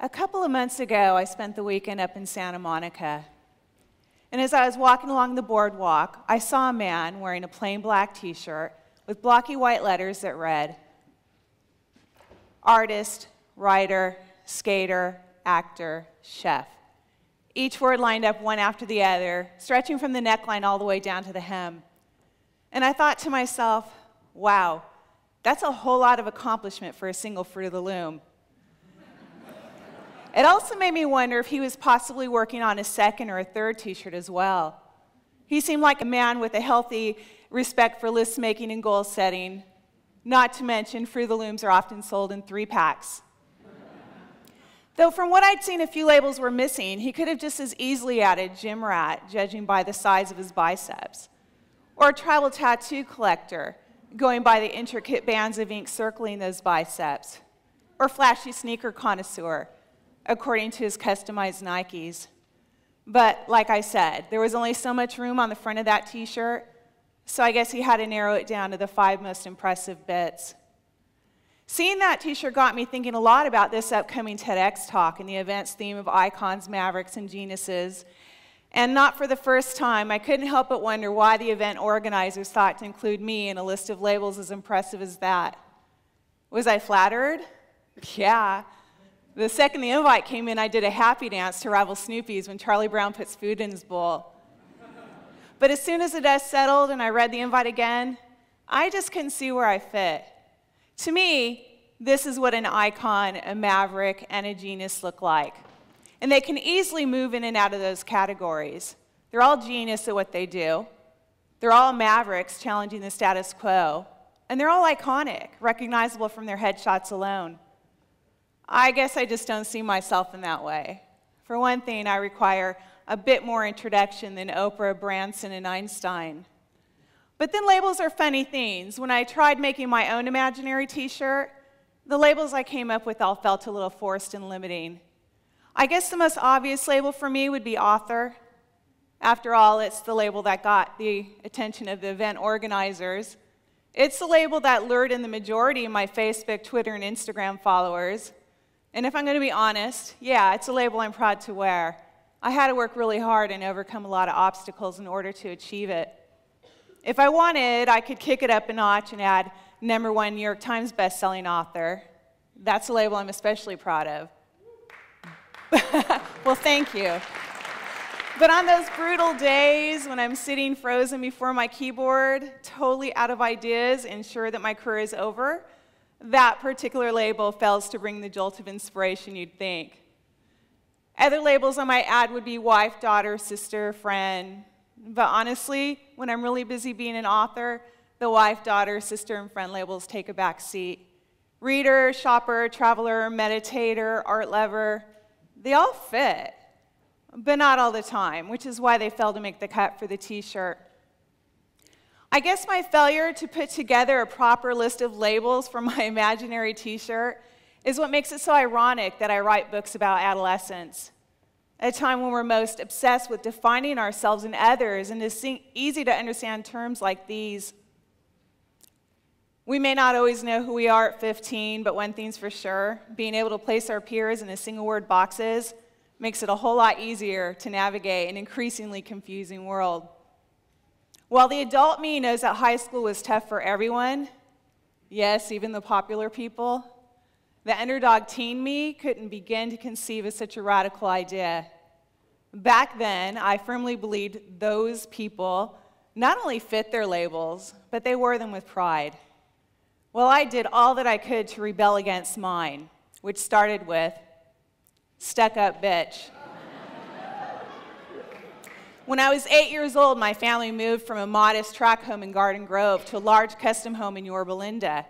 A couple of months ago, I spent the weekend up in Santa Monica. And as I was walking along the boardwalk, I saw a man wearing a plain black t-shirt with blocky white letters that read, artist, writer, skater, actor, chef. Each word lined up one after the other, stretching from the neckline all the way down to the hem. And I thought to myself, wow, that's a whole lot of accomplishment for a single Fruit of the Loom. It also made me wonder if he was possibly working on a second or a third t-shirt as well. He seemed like a man with a healthy respect for list making and goal setting. Not to mention, Fruit of the Looms are often sold in 3-packs. Though from what I'd seen, a few labels were missing. He could have just as easily added gym rat, judging by the size of his biceps. Or a tribal tattoo collector, going by the intricate bands of ink circling those biceps. Or flashy sneaker connoisseur, according to his customized Nikes. But like I said, there was only so much room on the front of that t-shirt, so I guess he had to narrow it down to the 5 most impressive bits. Seeing that t-shirt got me thinking a lot about this upcoming TEDx talk and the event's theme of icons, mavericks, and geniuses. And not for the first time, I couldn't help but wonder why the event organizers thought to include me in a list of labels as impressive as that. Was I flattered? Yeah. The second the invite came in, I did a happy dance to rival Snoopy's when Charlie Brown puts food in his bowl. But as soon as the dust settled and I read the invite again, I just couldn't see where I fit. To me, this is what an icon, a maverick, and a genius look like. And they can easily move in and out of those categories. They're all genius at what they do. They're all mavericks challenging the status quo. And they're all iconic, recognizable from their headshots alone. I guess I just don't see myself in that way. For one thing, I require a bit more introduction than Oprah, Branson, and Einstein. But then labels are funny things. When I tried making my own imaginary t-shirt, the labels I came up with all felt a little forced and limiting. I guess the most obvious label for me would be author. After all, it's the label that got the attention of the event organizers. It's the label that lured in the majority of my Facebook, Twitter, and Instagram followers. And if I'm going to be honest, yeah, it's a label I'm proud to wear. I had to work really hard and overcome a lot of obstacles in order to achieve it. If I wanted, I could kick it up a notch and add #1 New York Times bestselling author. That's a label I'm especially proud of. Well, thank you. But on those brutal days when I'm sitting frozen before my keyboard, totally out of ideas and sure that my career is over, that particular label fails to bring the jolt of inspiration you'd think. Other labels I might add would be wife, daughter, sister, friend. But honestly, when I'm really busy being an author, the wife, daughter, sister, and friend labels take a back seat. Reader, shopper, traveler, meditator, art lover, they all fit, but not all the time, which is why they fail to make the cut for the t-shirt. I guess my failure to put together a proper list of labels for my imaginary t-shirt is what makes it so ironic that I write books about adolescence, a time when we're most obsessed with defining ourselves and others, and it's easy to understand terms like these. We may not always know who we are at 15, but one thing's for sure, being able to place our peers in a single-word boxes makes it a whole lot easier to navigate an increasingly confusing world. While the adult me knows that high school was tough for everyone, yes, even the popular people, the underdog teen me couldn't begin to conceive of such a radical idea. Back then, I firmly believed those people not only fit their labels, but they wore them with pride. Well, I did all that I could to rebel against mine, which started with, stuck up bitch. When I was 8 years old, my family moved from a modest tract home in Garden Grove to a large custom home in Yorba Linda,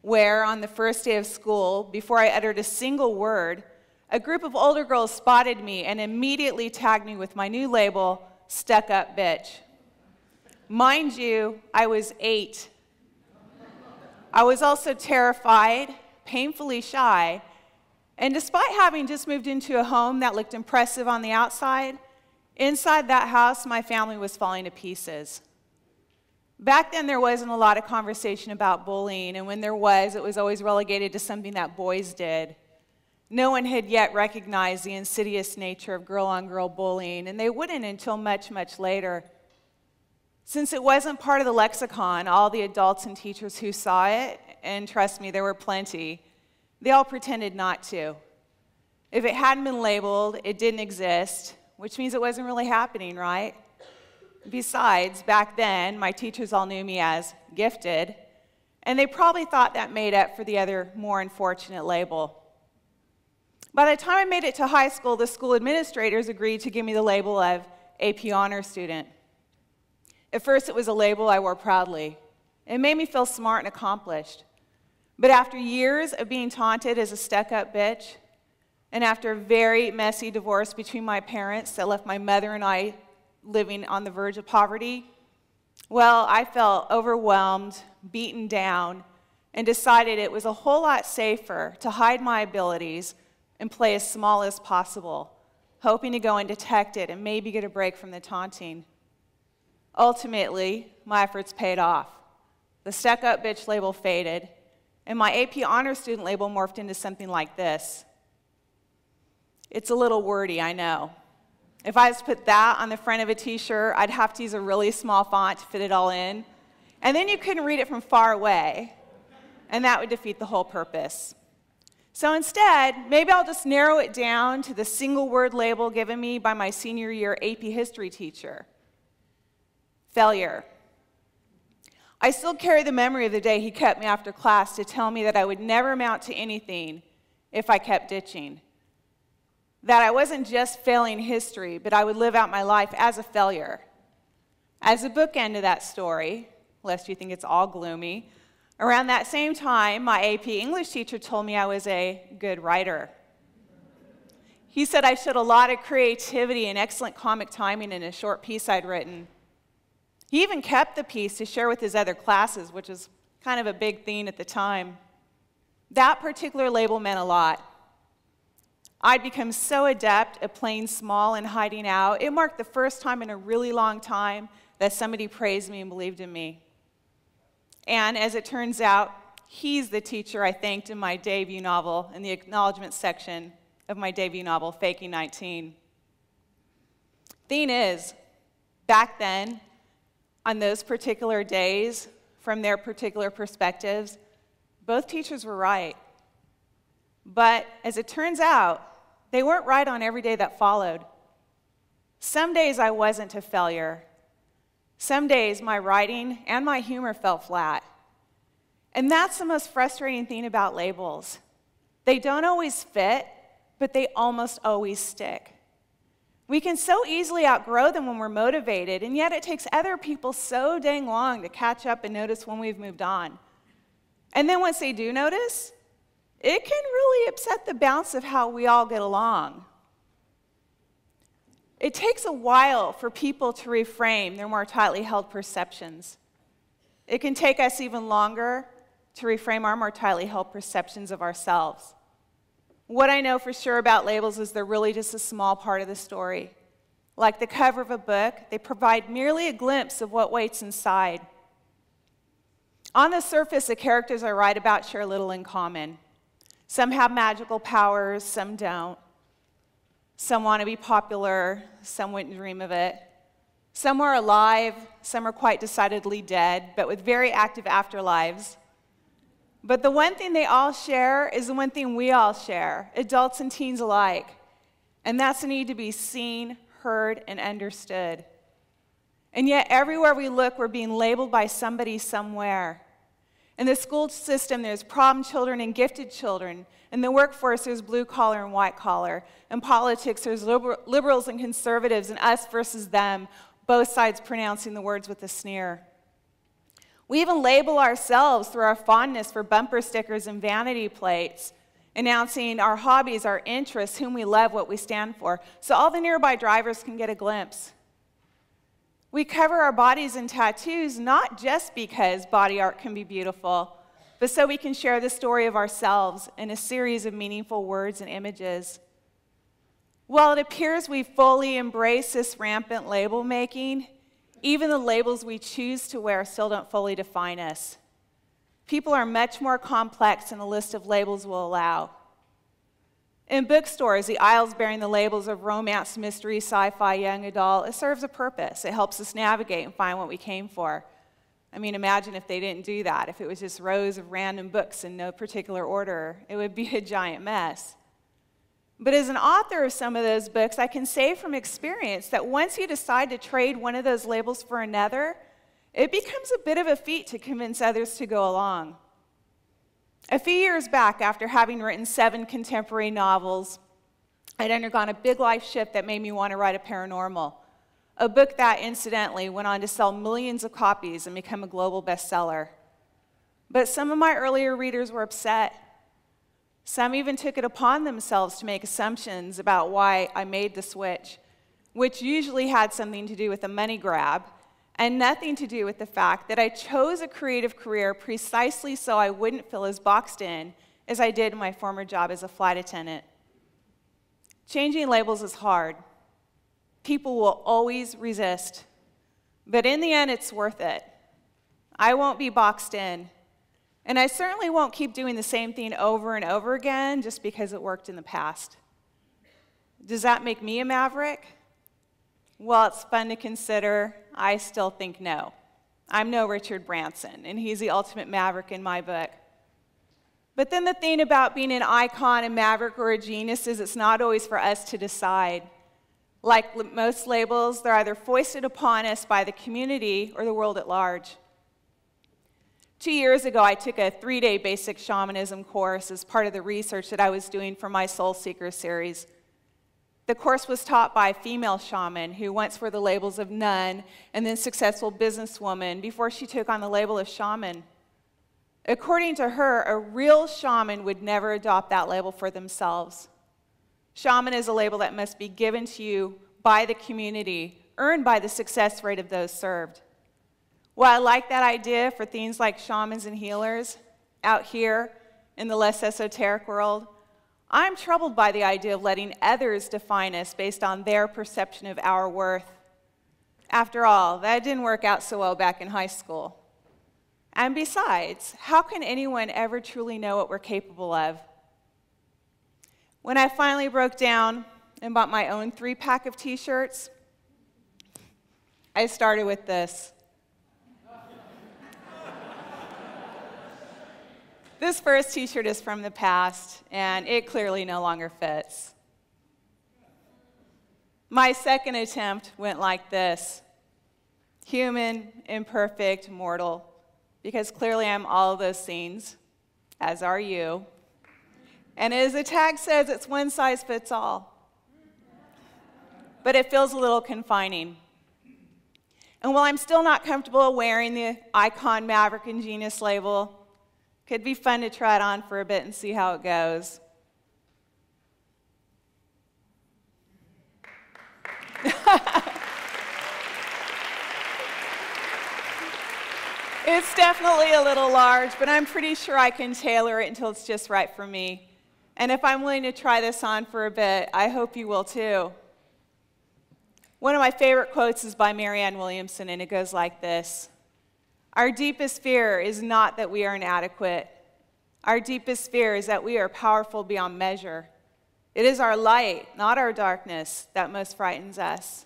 where on the first day of school, before I uttered a single word, a group of older girls spotted me and immediately tagged me with my new label, stuck up bitch. Mind you, I was 8. I was also terrified, painfully shy, and despite having just moved into a home that looked impressive on the outside, inside that house, my family was falling to pieces. Back then, there wasn't a lot of conversation about bullying, and when there was, it was always relegated to something that boys did. No one had yet recognized the insidious nature of girl-on-girl bullying, and they wouldn't until much, much later. Since it wasn't part of the lexicon, all the adults and teachers who saw it, and trust me, there were plenty, they all pretended not to. If it hadn't been labeled, it didn't exist, which means it wasn't really happening, right? Besides, back then, my teachers all knew me as gifted, and they probably thought that made up for the other, more unfortunate label. By the time I made it to high school, the school administrators agreed to give me the label of AP Honor Student. At first, it was a label I wore proudly. It made me feel smart and accomplished. But after years of being taunted as a stuck-up bitch, and after a very messy divorce between my parents that left my mother and I living on the verge of poverty, well, I felt overwhelmed, beaten down, and decided it was a whole lot safer to hide my abilities and play as small as possible, hoping to go undetected and maybe get a break from the taunting. Ultimately, my efforts paid off. The stuck-up bitch label faded, and my AP Honor Student label morphed into something like this. It's a little wordy, I know. If I was to put that on the front of a t-shirt, I'd have to use a really small font to fit it all in, and then you couldn't read it from far away, and that would defeat the whole purpose. So instead, maybe I'll just narrow it down to the single-word label given me by my senior year AP history teacher. Failure. I still carry the memory of the day he kept me after class to tell me that I would never amount to anything if I kept ditching. That I wasn't just failing history, but I would live out my life as a failure. As a bookend to that story, lest you think it's all gloomy, around that same time, my AP English teacher told me I was a good writer. He said I showed a lot of creativity and excellent comic timing in a short piece I'd written. He even kept the piece to share with his other classes, which was kind of a big thing at the time. That particular label meant a lot. I'd become so adept at playing small and hiding out. It marked the first time in a really long time that somebody praised me and believed in me. And as it turns out, he's the teacher I thanked in my debut novel, in the acknowledgement section of my debut novel, Faking 19. Thing is, back then, on those particular days, from their particular perspectives, both teachers were right. But as it turns out, they weren't right on every day that followed. Some days I wasn't a failure. Some days my writing and my humor fell flat. And that's the most frustrating thing about labels. They don't always fit, but they almost always stick. We can so easily outgrow them when we're motivated, and yet it takes other people so dang long to catch up and notice when we've moved on. And then once they do notice, it can really upset the balance of how we all get along. It takes a while for people to reframe their more tightly held perceptions. It can take us even longer to reframe our more tightly held perceptions of ourselves. What I know for sure about labels is they're really just a small part of the story. Like the cover of a book, they provide merely a glimpse of what waits inside. On the surface, the characters I write about share little in common. Some have magical powers, some don't. Some want to be popular, some wouldn't dream of it. Some are alive, some are quite decidedly dead, but with very active afterlives. But the one thing they all share is the one thing we all share, adults and teens alike, and that's the need to be seen, heard, and understood. And yet everywhere we look, we're being labeled by somebody somewhere. In the school system, there's problem children and gifted children. In the workforce, there's blue collar and white collar. In politics, there's liberals and conservatives, and us versus them, both sides pronouncing the words with a sneer. We even label ourselves through our fondness for bumper stickers and vanity plates, announcing our hobbies, our interests, whom we love, what we stand for, so all the nearby drivers can get a glimpse. We cover our bodies in tattoos not just because body art can be beautiful, but so we can share the story of ourselves in a series of meaningful words and images. While it appears we fully embrace this rampant label making, even the labels we choose to wear still don't fully define us. People are much more complex than a list of labels will allow. In bookstores, the aisles bearing the labels of romance, mystery, sci-fi, young adult, it serves a purpose. It helps us navigate and find what we came for. I mean, imagine if they didn't do that. If it was just rows of random books in no particular order, it would be a giant mess. But as an author of some of those books, I can say from experience that once you decide to trade one of those labels for another, it becomes a bit of a feat to convince others to go along. A few years back, after having written 7 contemporary novels, I'd undergone a big life shift that made me want to write a paranormal, a book that, incidentally, went on to sell millions of copies and become a global bestseller. But some of my earlier readers were upset. Some even took it upon themselves to make assumptions about why I made the switch, which usually had something to do with a money grab and nothing to do with the fact that I chose a creative career precisely so I wouldn't feel as boxed in as I did in my former job as a flight attendant. Changing labels is hard. People will always resist, but in the end, it's worth it. I won't be boxed in, and I certainly won't keep doing the same thing over and over again just because it worked in the past. Does that make me a maverick? Well, it's fun to consider. I still think no. I'm no Richard Branson, and he's the ultimate maverick in my book. But then the thing about being an icon, a maverick, or a genius is it's not always for us to decide. Like most labels, they're either foisted upon us by the community or the world at large. 2 years ago, I took a 3-day basic shamanism course as part of the research that I was doing for my Soul Seeker series. The course was taught by a female shaman who once wore the labels of nun and then successful businesswoman before she took on the label of shaman. According to her, a real shaman would never adopt that label for themselves. Shaman is a label that must be given to you by the community, earned by the success rate of those served. While I like that idea for things like shamans and healers, out here in the less esoteric world, I'm troubled by the idea of letting others define us based on their perception of our worth. After all, that didn't work out so well back in high school. And besides, how can anyone ever truly know what we're capable of? When I finally broke down and bought my own 3-pack of t-shirts, I started with this. This first t-shirt is from the past, and it clearly no longer fits. My second attempt went like this: human, imperfect, mortal, because clearly I'm all of those things, as are you. And as the tag says, it's one size fits all. But it feels a little confining. And while I'm still not comfortable wearing the icon, maverick, and genius label, could be fun to try it on for a bit and see how it goes. It's definitely a little large, but I'm pretty sure I can tailor it until it's just right for me. And if I'm willing to try this on for a bit, I hope you will too. One of my favorite quotes is by Marianne Williamson, and it goes like this: "Our deepest fear is not that we are inadequate. Our deepest fear is that we are powerful beyond measure. It is our light, not our darkness, that most frightens us."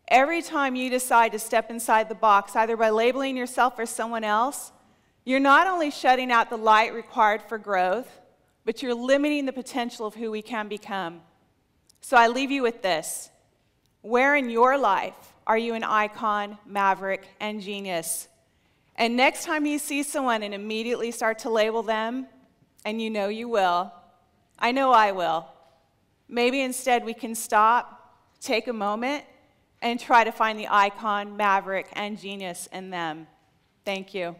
Every time you decide to step inside the box, either by labeling yourself or someone else, you're not only shutting out the light required for growth, but you're limiting the potential of who we can become. So I leave you with this: where in your life are you an icon, maverick, and genius? And next time you see someone and immediately start to label them, and you know you will, I know I will, maybe instead we can stop, take a moment, and try to find the icon, maverick, and genius in them. Thank you.